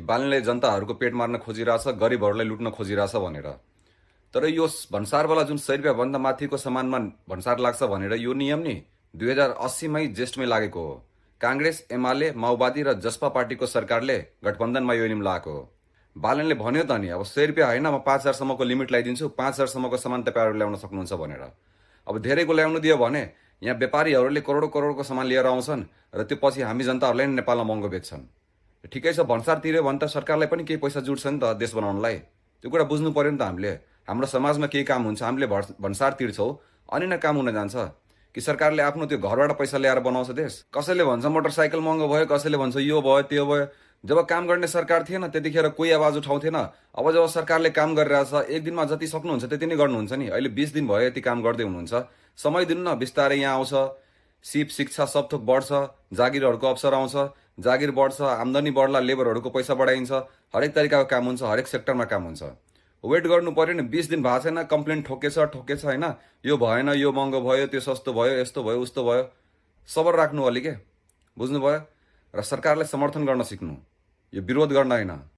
बालनले जनताहरूको पेट मार्न खोजिरहेछ, गरिबहरूलाई लुट्न खोजिरहेछ भनेर। तर यो भन्सारवाला जुन 100 रुपियाँभन्दा माथिको सामानमा भन्सार लाग्छ भनेर यो नियम नि 2080 मै ज्येष्ठमै लागेको हो। काङ्ग्रेस, एमाले, माओवादी र जसपा पार्टीको सरकारले गठबन्धनमा यो नियम लगाएको हो। बालनले भन्यो त नि, अब 100 रुपियाँ होइन, म 5000 सम्मको लिमिट लगाइदिन्छु, 5000 सम्मको सामान तपाईँहरू ल्याउन सक्नुहुन्छ भनेर। अब धेरैको ल्याउनु दियो भने यहाँ व्यापारीहरूले करोडौँ करोडको सामान लिएर आउँछन् र त्यो पछि हामी जनताहरूले नै नेपालमा महँगो बेच्छन्। ठिकै छ, भन्सार तिर्यो भने त सरकारलाई पनि केही पैसा जुट्छ नि त देश बनाउनलाई। त्यो कुरा बुझ्नु पर्यो नि त हामीले। हाम्रो समाजमा केही काम हुन्छ, हामीले भन्सार तिर्छौँ अनि नै काम हुन जान्छ कि सरकारले आफ्नो त्यो घरबाट पैसा ल्याएर बनाउँछ देश? कसैले भन्छ मोटरसाइकल महँगो भयो, कसैले भन्छ यो भयो त्यो भयो। जब काम गर्ने सरकार थिएन त्यतिखेर कोही आवाज उठाउँथेन। अब जब सरकारले काम गरिरहेछ, एक दिनमा जति सक्नुहुन्छ त्यति नै गर्नुहुन्छ नि। अहिले 20 दिन भयो यति काम गर्दै हुनुहुन्छ। समय दिनु न, बिस्तारै यहाँ आउँछ, सिप शिक्षा सब थोक बढ्छ, जागिरहरूको अवसर आउँछ, जागिर बढ्छ, आम्दानी बढ्ला, लेबरहरूको पैसा बढाइन्छ, हरेक तरिकाको काम हुन्छ, हरेक सेक्टरमा काम हुन्छ। वेट गर्नु पर्यो नि। 20 दिन भएको छैन, कम्प्लेन ठोकेछ होइन, यो भएन, यो महँगो भयो, त्यो सस्तो भयो, यस्तो भयो उस्तो भयो। सबर राख्नु अलि के, बुझ्नुभयो? र सरकारलाई समर्थन गर्न सिक्नु, यो विरोध गर्न होइन।